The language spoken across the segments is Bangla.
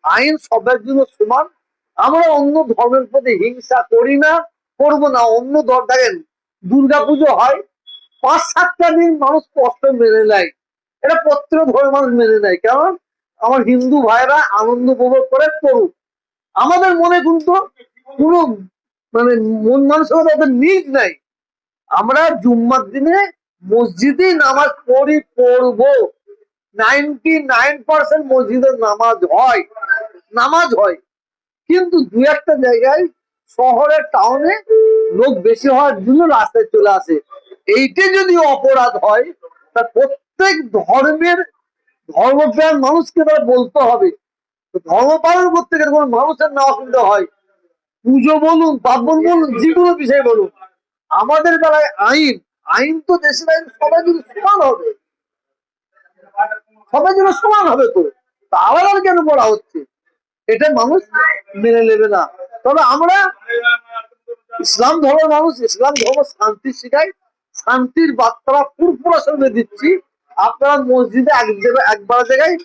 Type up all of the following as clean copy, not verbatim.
আইন সবার জন্য সমান। আমরা অন্য ধর্মের প্রতি হিংসা করি না, করবো না। অন্য ধর্ম দেখেন, দুর্গাপুজো হয়, 5-7টা দিন মানুষ কষ্ট মেনে নেয়, এটা প্রত্যেক ধর্মের মানুষ মেনে নেয়। কারণ আমার হিন্দু ভাইরা আনন্দ উপভোগ করে করুক। আমাদের মনে কিন্তু কোনো মানে মন মানসিকতা ওদের নিজ নাই। আমরা জুম্মার দিনে মসজিদে নামাজ পড়বো। 99% মসজিদের নামাজ হয়। কিন্তু দু একটা জায়গায় শহরে টাউনে লোক বেশি হওয়ার জন্য রাস্তায় চলে আসে। এইটা যদি অপরাধ হয়, তা প্রত্যেক ধর্মপ্রাণ মানুষকে তারা বলতে হবে। ধর্ম পালন করতে গেলে কোনো মানুষের না অসুবিধা হয়, পুজো বলুন, পার্বণ বলুন, যেগুলো বিষয় বলুন, আমাদের বেলায় আইন তো দেশের আইন সবাই যদি সমান হবে, সবাই যেন সমান হবে। তো আলাদা কেন বলা হচ্ছে, এটা মানুষ মেনে নেবে না। তবে আমরা ইসলাম ধর্মের মানুষ, ইসলাম ধর্ম শান্তি শিখায়, শান্তির বার্তা পুরপুরা দিচ্ছি। আপনারা মসজিদে একবার জায়গায়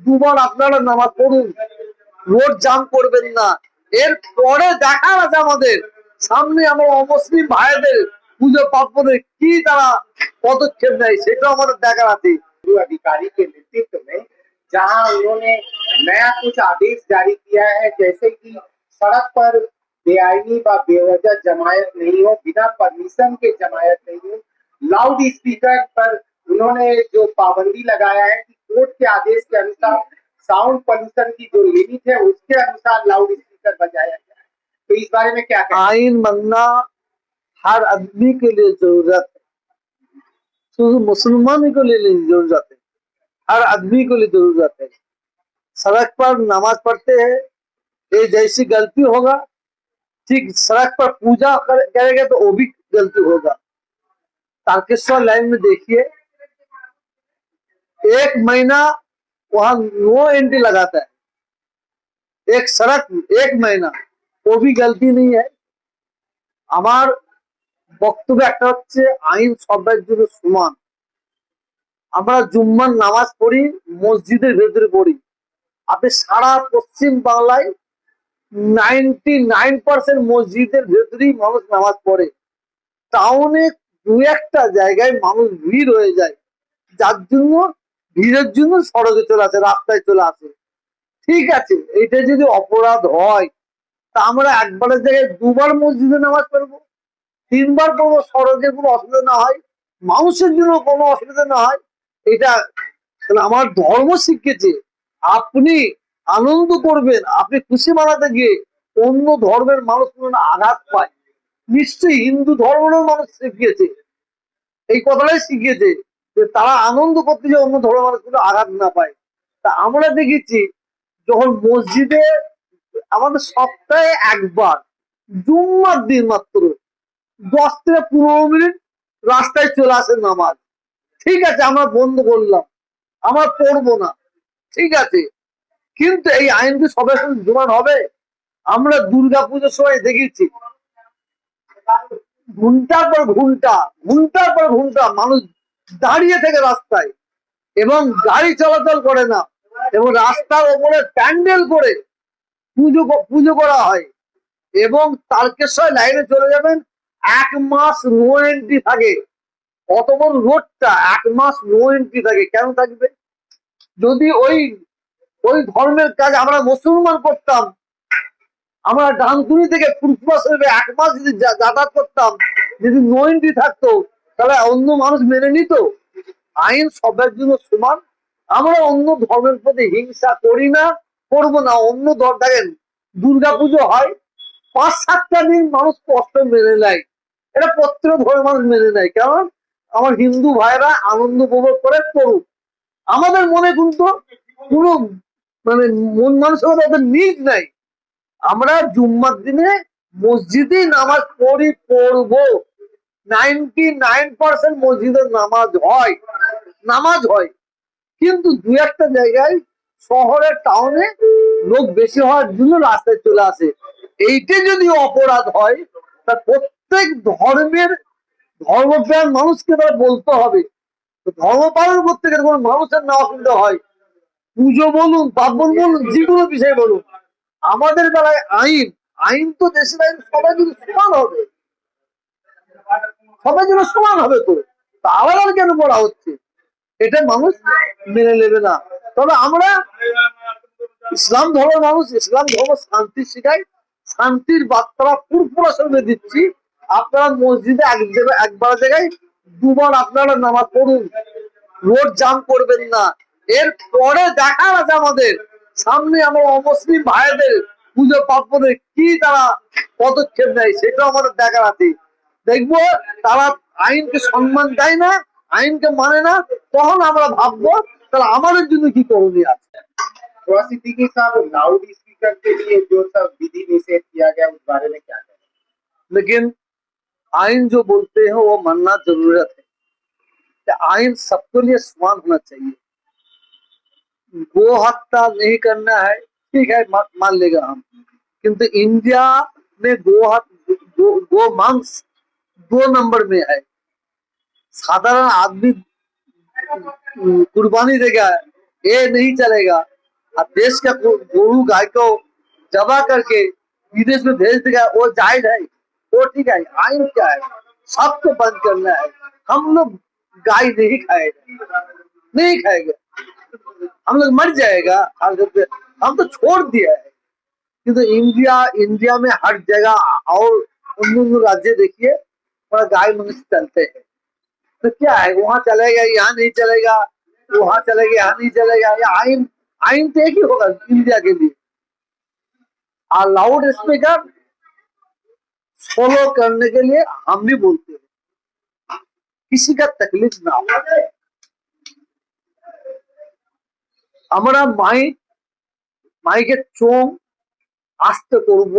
দুবার আপনারা নামাজ পড়ুন, রোড জাম করবেন না। এর পরে দেখার আছে আমাদের সামনে আমার অমুসলিম ভাইদের পুজো পার্বণে কি তারা পদক্ষেপ নেয়, সেটা আমাদের দেখার আছে। अधिकारी के नेतृत्व में जहां उन्होंने नया कुछ आदेश जारी किया है, जैसे कि सड़क पर बेआईनी व बेवजह जमायत नहीं हो, बिना परमिशन के जमायत नहीं हो। लाउड स्पीकर पर उन्होंने जो पाबंदी लगाया है कि कोर्ट के आदेश के अनुसार साउंड पोल्यूशन की जो लिमिट है उसके अनुसार लाउड स्पीकर बजाया गया है। तो इस बारे में क्या कहें? आइन बनना हर आदमी के लिए जरूरत है, सिर्फ मुसलमान को लिए नहीं जरूरत है, हर आदमी को लिए जरूरत है। सड़क पर नमाज पढ़ते हैं, ये जैसी गलती होगा, ठीक सड़क पर पूजा करेगा तो वो भी गलती होगा। तारकेश्वर लाइन में देखिए, 1 महीना वहां नो एंट्री लगाता है, एक सड़क 1 महीना, वो भी गलती नहीं है। আমার বক্তব্য একটা হচ্ছে, আইন সবার জন্য সমান। আমরা জুম্মার নামাজ পড়ি, মসজিদের ভেতরে পড়ি। আপনি সারা পশ্চিম বাংলায় 99% মসজিদের ভেতরেই মানুষ নামাজ পড়ে। টাউনে দু একটা জায়গায় মানুষ ভিড় হয়ে যায়, যার জন্য ভিড়ের জন্য সড়কে চলে আসে, রাস্তায় চলে আসে। ঠিক আছে, এটা যদি অপরাধ হয়, তা আমরা একবারের জায়গায় দুবার মসজিদে নামাজ পড়বো, 3বার পড়বো, সড়কে কোনো অসুবিধা না হয়, মানুষের জন্য কোনো অসুবিধা না হয়। এটা আমার ধর্ম শিখিয়েছে। আপনি আনন্দ করবেন, আপনি খুশি মানাতে গিয়ে অন্য ধর্মের মানুষ আঘাত পায়, নিশ্চয়ই হিন্দু ধর্মেরও মানুষ শিখিয়েছে, এই কথাটাই শিখিয়েছে যে তারা আনন্দ করতে যে অন্য ধর্মের মানুষগুলো আঘাত না পায়। তা আমরা দেখেছি, যখন মসজিদে আমাদের সপ্তাহে একবার জুম্মার দিন মাত্র 10 থেকে 15 মিনিট রাস্তায় চলে আসে নামাজ, ঠিক আছে, আমরা বন্ধ করলাম, আমরা পড়বো না, ঠিক আছে। কিন্তু এই আইন কি সবার সঙ্গে সমান হবে? আমরা দুর্গাপুজোর সময় দেখেছি, ঘন্টার পর ঘন্টা মানুষ দাঁড়িয়ে থেকে রাস্তায়, এবং গাড়ি চলাচল করে না, এবং রাস্তার ওপরে প্যান্ডেল করে পুজো করা হয়। এবং তারকেশ্বর লাইনে চলে যাবেন, 1 মাস নো এন্ট্রি থাকে। অত বড় রোডটা 1 মাস নো এন্ট্রি থাকে, কেন থাকবে? যদি ওই ধর্মের কাজ আমরা মুসলমান করতাম, আমরা ডানকুনি থেকে ফুরফুরা শরীফে 1 মাস যদি যাতায়াত করতাম, যদি নো এন্ট্রি থাকতো, তাহলে অন্য মানুষ মেনে নিত। আইন সবার জন্য সমান। আমরা অন্য ধর্মের প্রতি হিংসা করি না, করবো না। অন্য ধর্ম দেখেন, দুর্গাপুজো হয়, 5-7টা দিন মানুষ কষ্ট মেনে নেয়, এটা প্রত্যেক ধর্মের মানুষ মেনে নেয়। কারণ আমার হিন্দু ভাইরা আনন্দ উপভোগ করে করুক। আমাদের মনে কিন্তু কোনো মন মানসিকতা ওদের নিজ নাই। আমরা জুম্মার দিনে মসজিদে নামাজ পড়বো। 99% মসজিদের নামাজ হয়। কিন্তু দু একটা জায়গায় শহরে টাউনে লোক বেশি হওয়ার জন্য রাস্তায় চলে আসে। এইটা যদি অপরাধ হয়, তা প্রত্যেক ধর্মপ্রাণ মানুষকে তারা বলতে হবে। ধর্ম পালন করতে গেলে কোনো মানুষের না অসুবিধা হয়, পুজো বলুন, পার্বণ বলুন, যে কোনো বিষয় বলুন, আমাদের বেলায় আইন, আইন তো দেশের আইন সবাই যদি সমান হবে, সবাই যেন সমান হবে, তো তা আলাদা কেন করা হচ্ছে? এটা মানুষ মেনে নেবে না। তবে আমরা ইসলাম ধর্মের মানুষ, ইসলাম ধর্ম শান্তি শিখাই, শান্তির বার্তা পুরোপুরা সঙ্গে দিচ্ছি। আপনারা মসজিদে একবার জায়গায় দুবার আপনারা নামাজ পড়ুন, রোড জাম করবেন না। এর পরে দেখার আছে আমাদের সামনে, আমার অমুসলিম ভাইদের পুজো পার্বণে কি তারা পদক্ষেপ নেয়, সেটা আমাদের দেখার আছে। দেখবো তারা আইনকে সম্মান দেয় না, আইনকে মানে না, তখন আমরা ভাববো তাহলে আমাদের জন্য কি করণীয় আছে। तो सिद्दीकी साहब, लाउड स्पीकर के लिए जो सब विधि निषेध किया गया उस बारे में क्या कहें? लेकिन आइन जो बोलते हैं वो मानना जरूरत है कि आइन सबके लिए समान होना चाहिए। गो हत्या नहीं करना है, ठीक है, मान लेगा हम, किंतु इंडिया में गो मांस 2 नंबर में है। साधारण आदमी कुर्बानी देगा, ये नहीं चलेगा। और देश का गोरू गाय को जबा करके विदेश में भेज देगा, वो जायज है, वो ठीक है। आइन क्या है, सबको बंद करना है। हम लोग गाय नहीं खाएगा, नहीं खाएगा, हम लोग मर जाएगा, हम तो छोड़ दिया है। किंतु इंडिया में हर जगह और उन राज्य देखिए थोड़ा गाय मनुष्य चलते हैं, तो क्या है, वहां चलेगा, यहाँ नहीं चलेगा, वहां चलेगा, यहाँ नहीं चलेगा। ये आइन, आइन तो एक ही होगा इंडिया के लिए। और लाउड स्पीकर फॉलो करने के लिए हम भी बोलते हैं, किसी का तकलीफ ना हो। আমরা মাইকের চোং আস্তে করব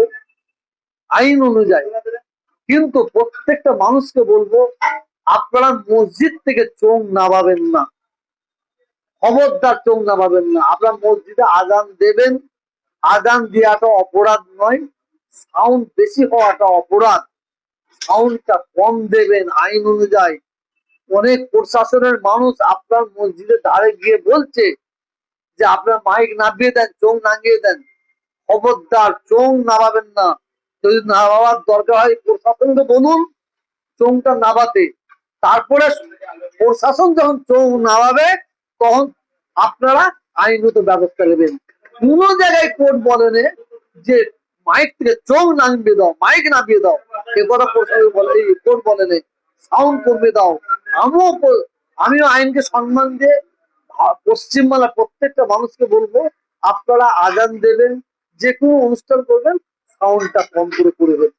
আইন অনুযায়ী, কিন্তু প্রত্যেকটা মানুষকে বলবো আপনারা মসজিদ থেকে চোং নামাবেন না, খবরদার চোং নামাবেন না। আপনারা মসজিদে আজান দেবেন, আজান দেওয়াটা অপরাধ নয়, সাউন্ড বেশি হওয়াটা অপরাধ, সাউন্ডটা কম দেবেন আইন অনুযায়ী। অনেক প্রশাসনের মানুষ আপনার মসজিদের ধারে গিয়ে বলছে যে আপনার মাইক নামিয়ে দেন, চোং নামিয়ে দেন। খবরদার চোং নামাবেন না। যদি নামাবার দরকার হয় প্রশাসনকে বলুন চোংটা নামাতে, তারপরে প্রশাসন যখন চোং নামাবে তখন আপনারা আইনত ব্যবস্থা নেবেন। কোন জায়গায় কোর্ট বলেনে যে মাইক থেকে চোং নামিয়ে দাও, মাইক নামিয়ে দাও, এ কথা প্রশাসন বলে, কোর্ট বলেনে সাউন্ড কমিয়ে দাও। আমিও আইনকে সম্মান দিয়ে পশ্চিমবাংলা প্রত্যেকটা মানুষকে বলবো আপনারা আজান দেবেন, যে কোনো অনুষ্ঠান করবেন, সাউন্ডটা কম করে করবেন।